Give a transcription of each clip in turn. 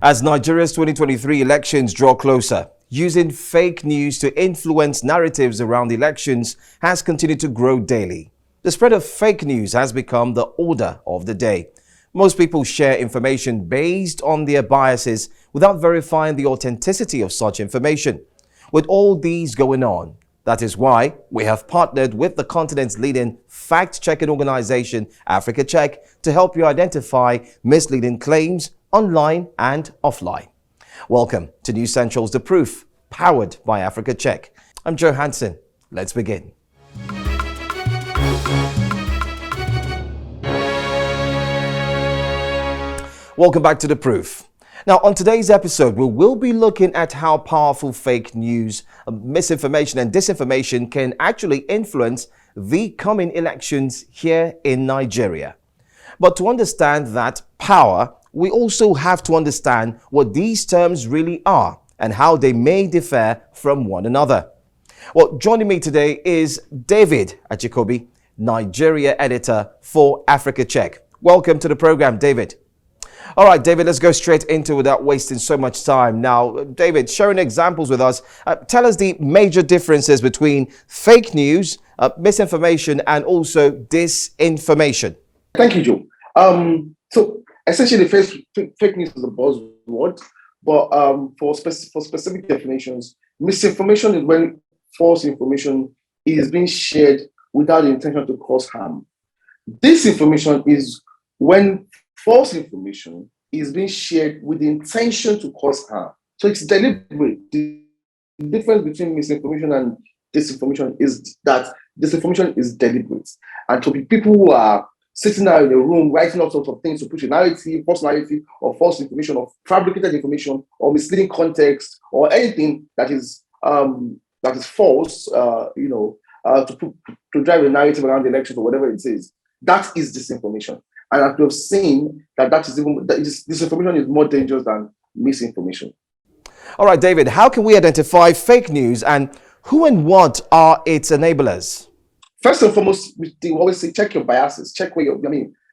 As Nigeria's 2023 elections draw closer, using fake news to influence narratives around elections has continued to grow daily. The spread of fake news has become the order of the day. Most people share information based on their biases without verifying the authenticity of such information. With all these going on, that is why we have partnered with the continent's leading fact-checking organization, Africa Check, to help you identify misleading claims online and offline. Welcome to News Central's The Proof, powered by Africa Check. I'm Joe Hanson. Let's begin. Welcome back to The Proof. Now, on today's episode, we will be looking at how powerful fake news, misinformation and disinformation can actually influence the coming elections here in Nigeria. But to understand that power, we also have to understand what these terms really are and how they may differ from one another. Well, joining me today is David Ajikobi, Nigeria editor for Africa Check. Welcome to the program, David. All right, David, let's go straight into it without wasting so much time. Now, David, sharing examples with us, tell us the major differences between fake news, misinformation, and also disinformation. Thank you, Joe. So essentially, fake news is a buzzword, but for specific definitions, misinformation is when false information is being shared without the intention to cause harm. Disinformation is when false information is being shared with the intention to cause harm. So it's deliberate. The difference between misinformation and disinformation is that disinformation is deliberate. And to be people who are sitting out in a room writing all sorts of things to push a narrative, false narrative, or false information, or fabricated information, or misleading context, or anything that is false, to drive a narrative around the elections or whatever it is. That is disinformation. And as we've seen, disinformation is more dangerous than misinformation. All right, David, how can we identify fake news and who and what are its enablers? First and foremost, we always say check your biases, check where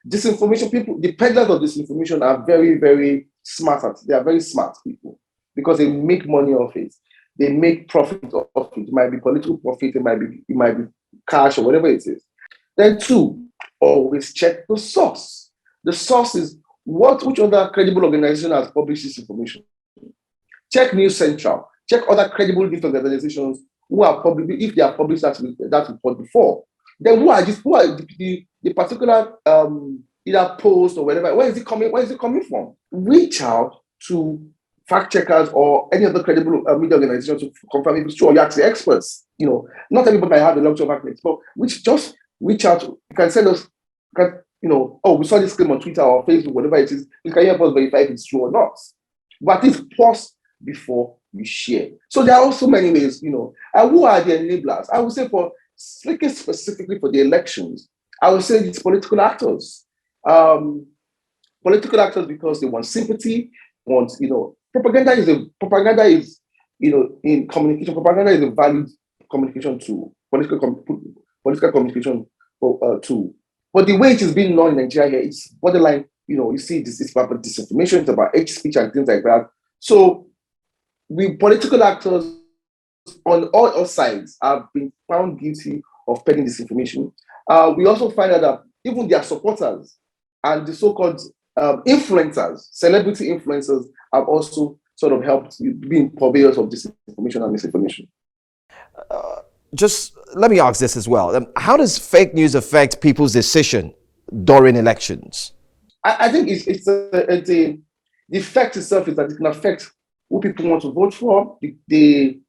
disinformation people, the peddlers of disinformation are very, very smart. They are very smart people because they make money off it. They make profit off it. It might be political profit, it might be cash or whatever it is. Then two, always check the source. The source is which other credible organization has published this information. Check News Central. Check other credible news organizations who are if they are published that report before. Then who are the particular either post or whatever? Where is it coming from? Reach out to fact checkers or any other credible media organization to confirm if it's true, or you're actually experts. Not everybody might have the luxury of access, but just reach out. You can send us. We saw this claim on Twitter or Facebook, whatever it is. You can help us verify if it's true or not. But at least pause before you share. So there are also many ways, and who are the enablers? I would say speaking specifically for the elections, I would say it's political actors. Political actors because they want sympathy, propaganda is in communication, propaganda is a valid communication tool, political communication tool. But the way it is being done in Nigeria here, it's borderline, you see this, it's about disinformation, it's about hate speech and things like that. So political actors on all sides have been found guilty of peddling disinformation. We also find out that even their supporters and the so-called influencers, celebrity influencers, have also sort of helped being purveyors of disinformation and misinformation. Just let me ask this as well. How does fake news affect people's decision during elections? I think the effect itself is that it can affect who people want to vote for, the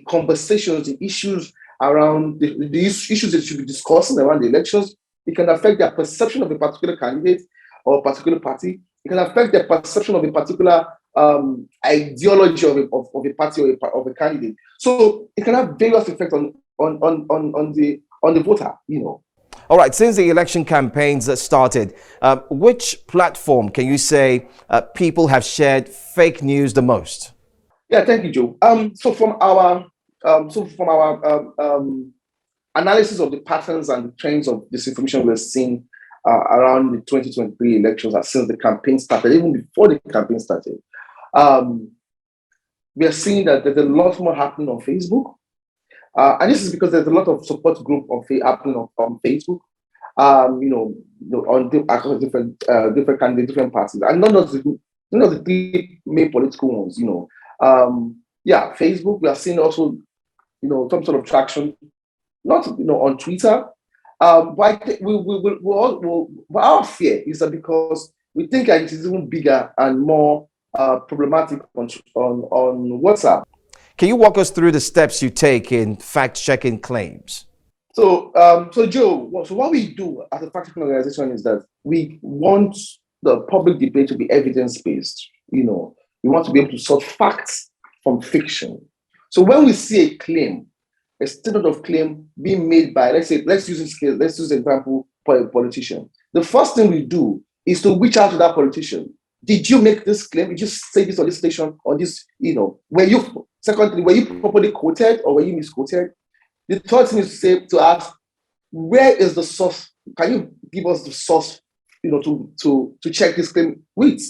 conversations, the issues around the issues that should be discussing around the elections. It can affect their perception of a particular candidate or a particular party. It can affect their perception of a particular ideology of a party or of a candidate. So it can have various effects on the voter. All right. Since the election campaigns started, which platform can you say people have shared fake news the most? Yeah, thank you, Joe. So from our analysis of the patterns and the trends of disinformation we're seeing, around the 2023 elections, and since the campaign started, even before the campaign started, we are seeing that there's a lot more happening on Facebook. And this is because there's a lot of support group happening on Facebook. Across different candidates, different parties, and none of the three main political ones. Facebook. We are seeing also, some sort of traction, not on Twitter. But I think our fear is that because we think that it is even bigger and more problematic on WhatsApp. Can you walk us through the steps you take in fact-checking claims? So Joe, so what we do as a fact-checking organization is that we want the public debate to be evidence-based. We want to be able to sort facts from fiction. So when we see a claim, a statement of claim being made by, let's use the example for a politician. The first thing we do is to reach out to that politician. Did you make this claim? Did you say this on this station? Or this, secondly, were you properly quoted or were you misquoted? The third thing is to ask, where is the source? Can you give us the source, to check this claim with?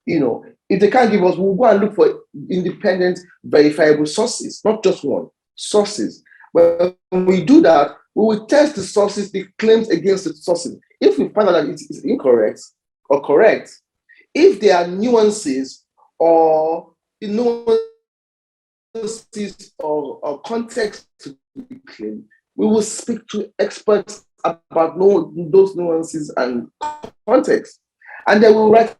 If they can't give us, we'll go and look for independent, verifiable sources, not just one, sources. When we do that, we will test the sources, the claims against the sources. If we find out that it is incorrect or correct, if there are nuances or or context to the claim, we will speak to experts about those nuances and context. And then we'll write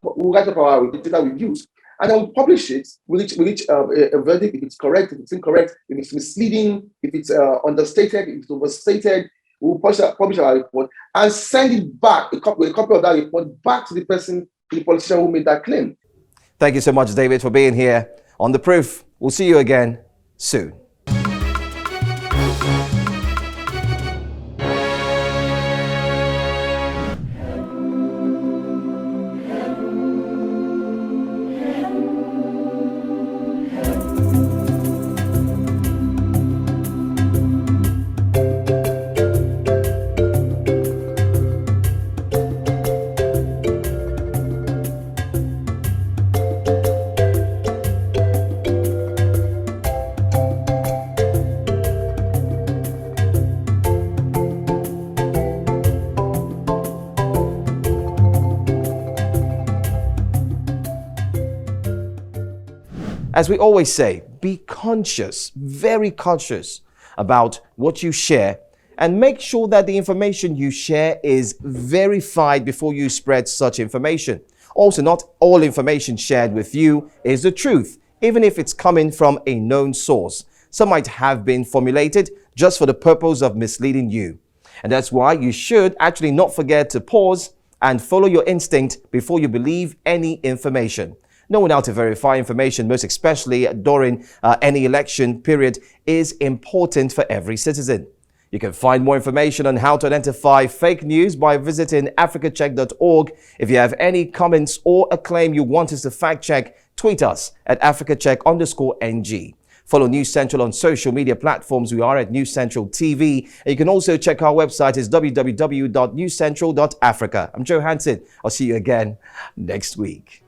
up our data reviews. And then we'll publish it. We'll reach a verdict if it's correct, if it's incorrect, if it's misleading, if it's understated, if it's overstated. We'll publish our report and send it back, a copy of that report back to the politician who made that claim. Thank you so much, David, for being here on The Proof. We'll see you again soon. As we always say, be conscious, very conscious about what you share, and make sure that the information you share is verified before you spread such information. Also, not all information shared with you is the truth, even if it's coming from a known source. Some might have been formulated just for the purpose of misleading you. And that's why you should actually not forget to pause and follow your instinct before you believe any information. Knowing how to verify information, most especially during any election period, is important for every citizen. You can find more information on how to identify fake news by visiting africacheck.org. If you have any comments or a claim you want us to fact check, tweet us at africacheck_NG. Follow News Central on social media platforms. We are at News Central TV. And you can also check our website is www.newscentral.africa. I'm Joe Hanson. I'll see you again next week.